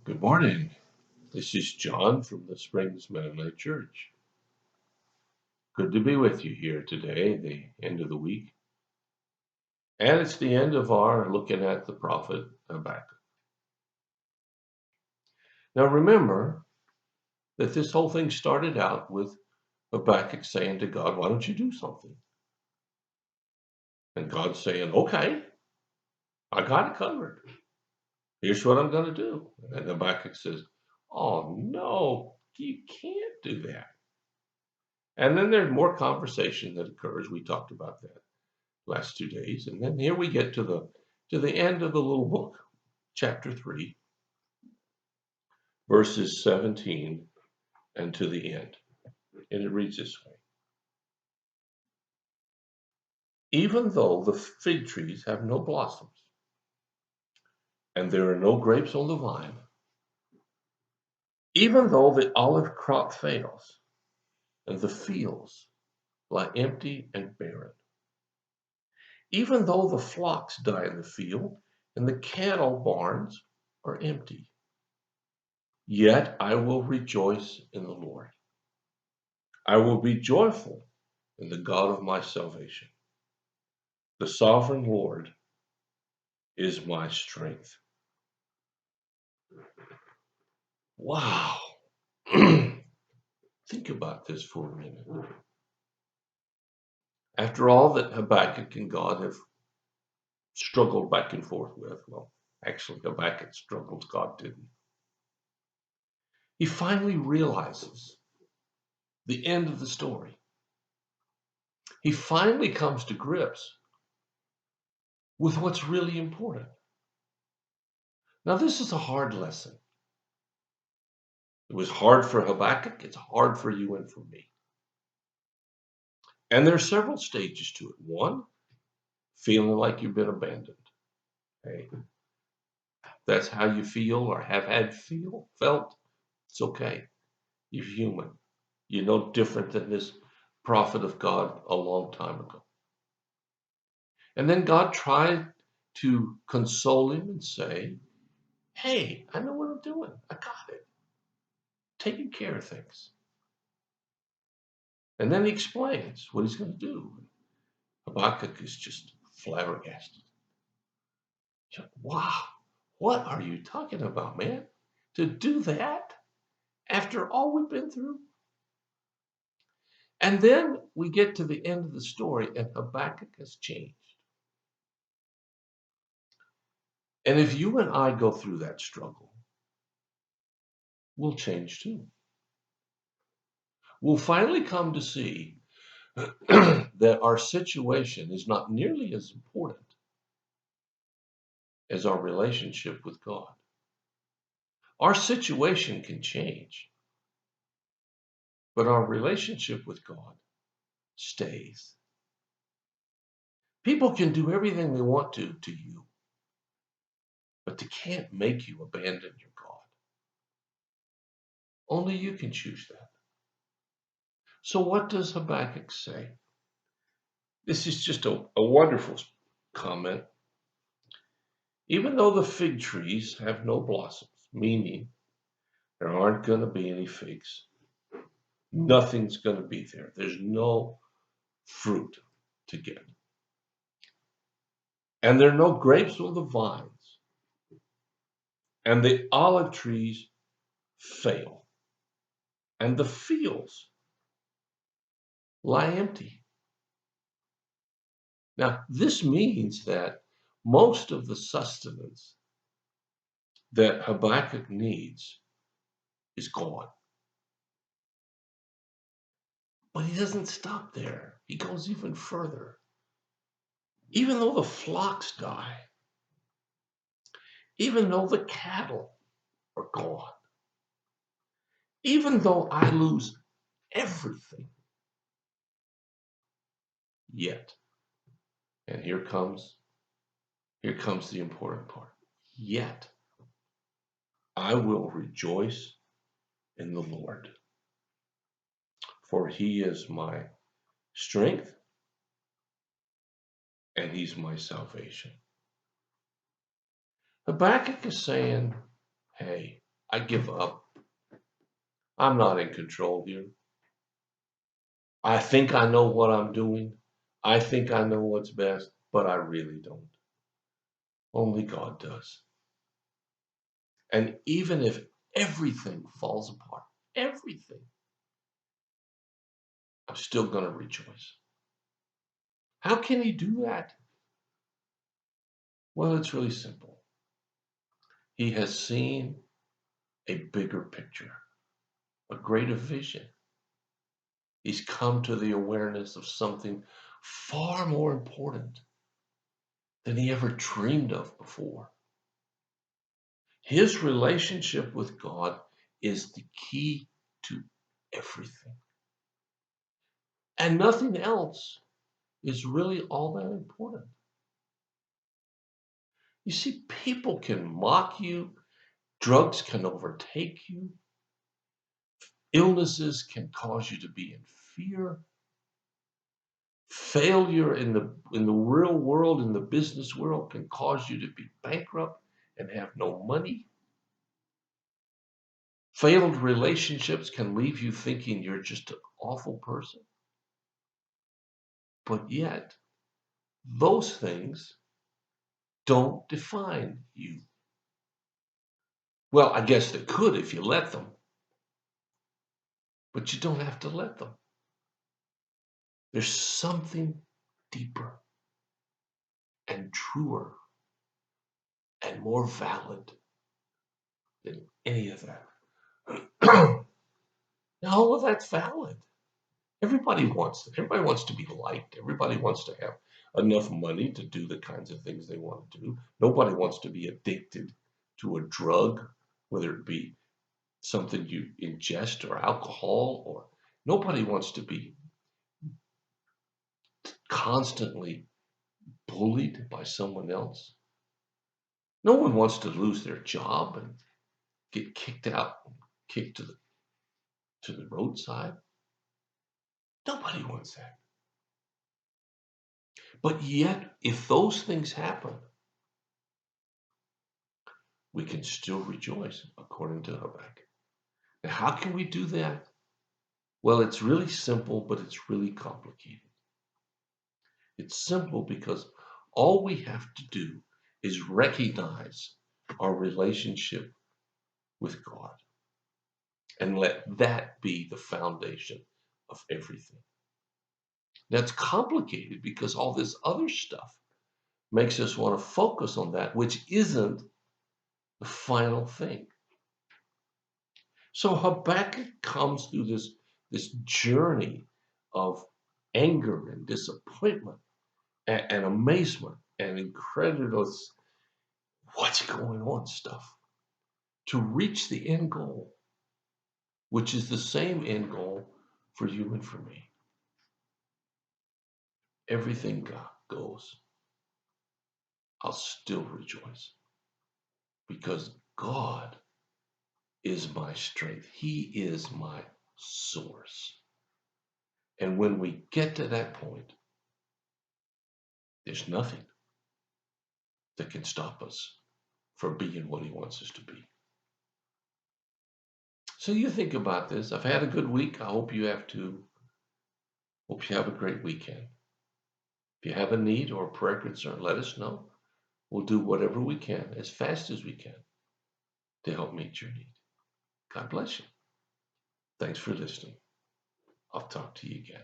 Good morning. This is John from the Springs Mennonite Church. Good to be with you here today, the end of the week. And it's the end of our looking at the prophet Habakkuk. Now remember that this whole thing started out with Habakkuk saying to God, "Why don't you do something?" And God saying, "Okay, I got it covered. Here's what I'm going to do." And Habakkuk says, "Oh, no, you can't do that." And then there's more conversation that occurs. We talked about that last 2 days. And then here we get to the end of the little book, chapter 3, verses 17 and to the end. And it reads this way. Even though the fig trees have no blossoms, and there are no grapes on the vine, even though the olive crop fails, and the fields lie empty and barren, even though the flocks die in the field, and the cattle barns are empty, yet I will rejoice in the Lord. I will be joyful in the God of my salvation. The sovereign Lord is my strength. Wow. Think about this for a minute. After all that Habakkuk and God have struggled back and forth with, well, actually, Habakkuk struggled, God didn't. He finally realizes the end of the story. He finally comes to grips with what's really important. Now, this is a hard lesson. It was hard for Habakkuk. It's hard for you and for me. And there are several stages to it. One, feeling like you've been abandoned. Okay? That's how you feel or have felt. It's okay. You're human. You're no different than this prophet of God a long time ago. And then God tried to console him and say, "Hey, I know what I'm doing. I got it. Taking care of things." And then he explains what he's going to do. Habakkuk is just flabbergasted. Wow, what are you talking about, man? To do that after all we've been through? And then we get to the end of the story, and Habakkuk has changed. And if you and I go through that struggle, we'll change too. We'll finally come to see that our situation is not nearly as important as our relationship with God. Our situation can change, but our relationship with God stays. People can do everything they want to you, but they can't make you abandon your God. Only you can choose that. So what does Habakkuk say? This is just a wonderful comment. Even though the fig trees have no blossoms, meaning there aren't going to be any figs, nothing's going to be there. There's no fruit to get. And there are no grapes on the vines. And the olive trees fail. And the fields lie empty. Now, this means that most of the sustenance that Habakkuk needs is gone. But he doesn't stop there. He goes even further. Even though the flocks die, even though the cattle are gone, even though I lose everything, yet, and here comes the important part, yet I will rejoice in the Lord, for he is my strength and he's my salvation. Habakkuk is saying, hey, I give up. I'm not in control here. I think I know what I'm doing. I think I know what's best, but I really don't. Only God does. And even if everything falls apart, everything, I'm still going to rejoice. How can he do that? Well, it's really simple. He has seen a bigger picture, a greater vision. He's come to the awareness of something far more important than he ever dreamed of before. His relationship with God is the key to everything. And nothing else is really all that important. You see, people can mock you, drugs can overtake you, illnesses can cause you to be in fear, failure in the real world, in the business world, can cause you to be bankrupt and have no money. Failed relationships can leave you thinking you're just an awful person. But yet, those things don't define you. Well, I guess they could if you let them, but you don't have to let them. There's something deeper and truer and more valid than any of that. Now, well, that's valid. Everybody wants it. Everybody wants to be liked. Everybody wants to have enough money to do the kinds of things they want to do. Nobody wants to be addicted to a drug, whether it be something you ingest or alcohol, or nobody wants to be constantly bullied by someone else. No one wants to lose their job and get kicked out, kicked to the roadside. Nobody wants that. But yet, if those things happen, we can still rejoice, according to Habakkuk. Now, how can we do that? Well, it's really simple, but it's really complicated. It's simple because all we have to do is recognize our relationship with God and let that be the foundation of everything. That's complicated because all this other stuff makes us want to focus on that, which isn't the final thing. So Habakkuk comes through this journey of anger and disappointment and amazement and incredulous what's going on stuff to reach the end goal, which is the same end goal for you and for me. Everything goes, I'll still rejoice because God is my strength. He is my source. And when we get to that point, there's nothing that can stop us from being what he wants us to be. So you think about this. I've had a good week. I hope you have too. Hope you have a great weekend. If you have a need or a prayer concern, let us know. We'll do whatever we can as fast as we can to help meet your need. God bless you. Thanks for listening. I'll talk to you again.